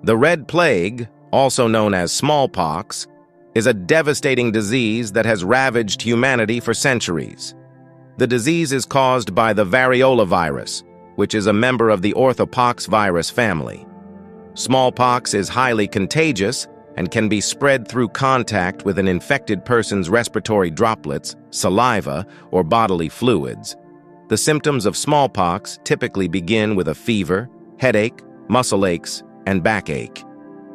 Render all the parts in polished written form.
The Red Plague, also known as smallpox, is a devastating disease that has ravaged humanity for centuries. The disease is caused by the variola virus, which is a member of the orthopox virus family. Smallpox is highly contagious and can be spread through contact with an infected person's respiratory droplets, saliva, or bodily fluids. The symptoms of smallpox typically begin with a fever, headache, muscle aches, and backache.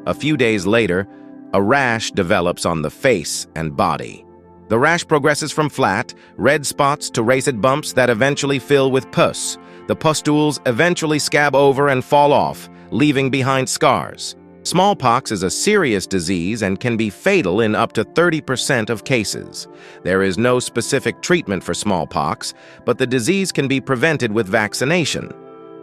A few days later, a rash develops on the face and body. The rash progresses from flat, red spots to raised bumps that eventually fill with pus. The pustules eventually scab over and fall off, leaving behind scars. Smallpox is a serious disease and can be fatal in up to 30% of cases. There is no specific treatment for smallpox, but the disease can be prevented with vaccination.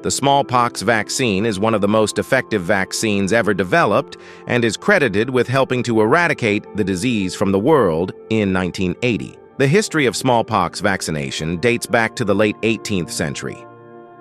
The smallpox vaccine is one of the most effective vaccines ever developed and is credited with helping to eradicate the disease from the world in 1980. The history of smallpox vaccination dates back to the late 18th century.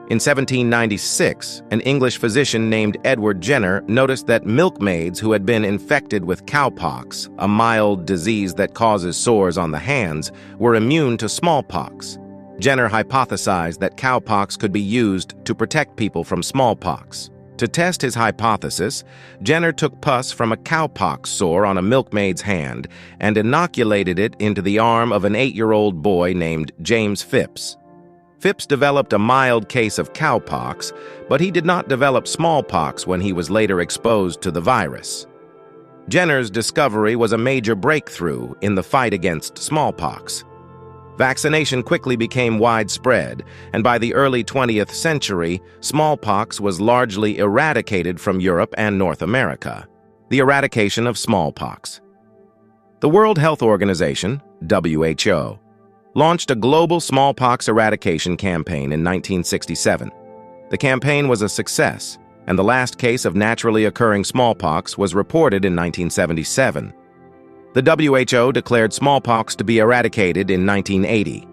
In 1796, an English physician named Edward Jenner noticed that milkmaids who had been infected with cowpox, a mild disease that causes sores on the hands, were immune to smallpox. Jenner hypothesized that cowpox could be used to protect people from smallpox. To test his hypothesis, Jenner took pus from a cowpox sore on a milkmaid's hand and inoculated it into the arm of an 8-year-old boy named James Phipps. Phipps developed a mild case of cowpox, but he did not develop smallpox when he was later exposed to the virus. Jenner's discovery was a major breakthrough in the fight against smallpox. Vaccination quickly became widespread, and by the early 20th century, smallpox was largely eradicated from Europe and North America. The eradication of smallpox. The World Health Organization, WHO, launched a global smallpox eradication campaign in 1967. The campaign was a success, and the last case of naturally occurring smallpox was reported in 1977. The WHO declared smallpox to be eradicated in 1980.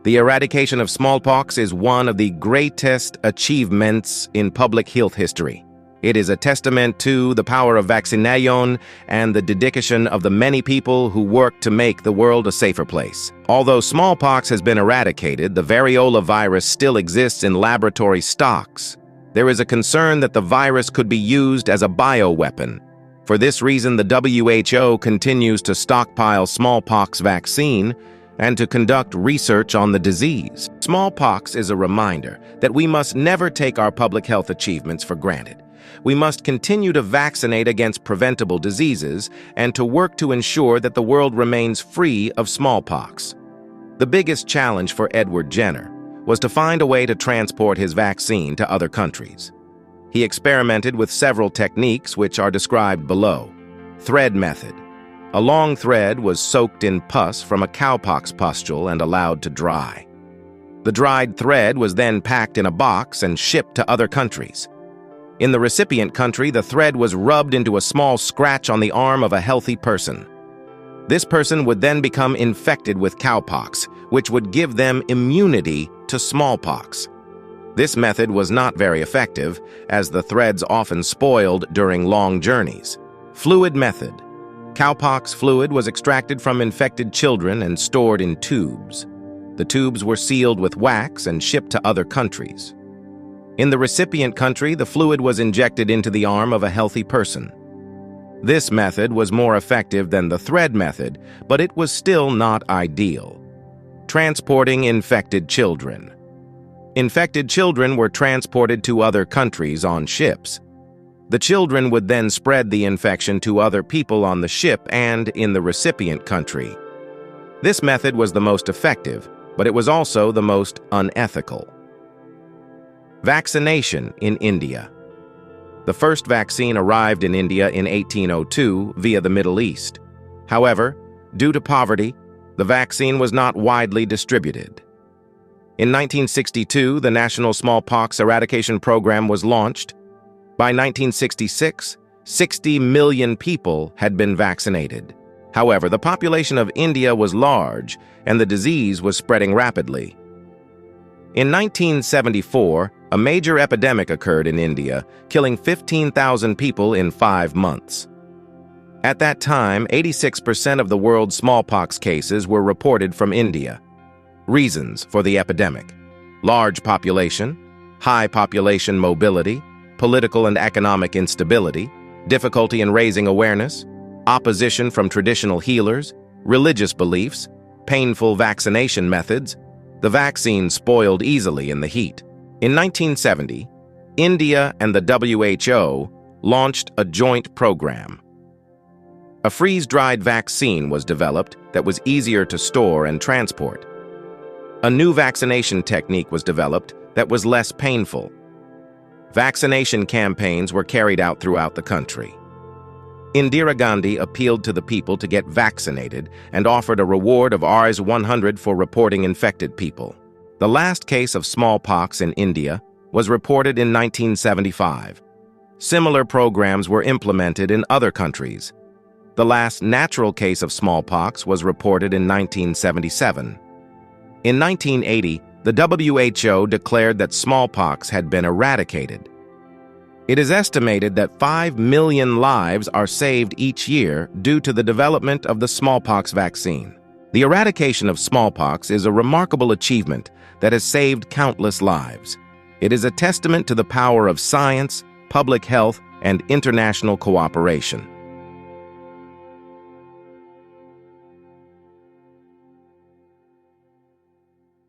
The eradication of smallpox is one of the greatest achievements in public health history. It is a testament to the power of vaccination and the dedication of the many people who work to make the world a safer place. Although smallpox has been eradicated, the variola virus still exists in laboratory stocks. There is a concern that the virus could be used as a bioweapon. For this reason, the WHO continues to stockpile smallpox vaccine and to conduct research on the disease. Smallpox is a reminder that we must never take our public health achievements for granted. We must continue to vaccinate against preventable diseases and to work to ensure that the world remains free of smallpox. The biggest challenge for Edward Jenner was to find a way to transport his vaccine to other countries. He experimented with several techniques which are described below. Thread method. A long thread was soaked in pus from a cowpox pustule and allowed to dry. The dried thread was then packed in a box and shipped to other countries. In the recipient country, the thread was rubbed into a small scratch on the arm of a healthy person. This person would then become infected with cowpox, which would give them immunity to smallpox. This method was not very effective, as the threads often spoiled during long journeys. Fluid method. Cowpox fluid was extracted from infected children and stored in tubes. The tubes were sealed with wax and shipped to other countries. In the recipient country, the fluid was injected into the arm of a healthy person. This method was more effective than the thread method, but it was still not ideal. Transporting infected children. Infected children were transported to other countries on ships. The children would then spread the infection to other people on the ship and in the recipient country. This method was the most effective, but it was also the most unethical. Vaccination in India. The first vaccine arrived in India in 1802 via the Middle East. However, due to poverty, the vaccine was not widely distributed. In 1962, the National Smallpox Eradication Program was launched. By 1966, 60 million people had been vaccinated. However, the population of India was large, and the disease was spreading rapidly. In 1974, a major epidemic occurred in India, killing 15,000 people in 5 months. At that time, 86% of the world's smallpox cases were reported from India. Reasons for the epidemic: large population, high population mobility, political and economic instability, difficulty in raising awareness, opposition from traditional healers, religious beliefs, painful vaccination methods. The vaccine spoiled easily in the heat. In 1970, India and the WHO launched a joint program. A freeze-dried vaccine was developed that was easier to store and transport. A new vaccination technique was developed that was less painful. Vaccination campaigns were carried out throughout the country. Indira Gandhi appealed to the people to get vaccinated and offered a reward of Rs 100 for reporting infected people. The last case of smallpox in India was reported in 1975. Similar programs were implemented in other countries. The last natural case of smallpox was reported in 1977. In 1980, the WHO declared that smallpox had been eradicated. It is estimated that 5 million lives are saved each year due to the development of the smallpox vaccine. The eradication of smallpox is a remarkable achievement that has saved countless lives. It is a testament to the power of science, public health, and international cooperation.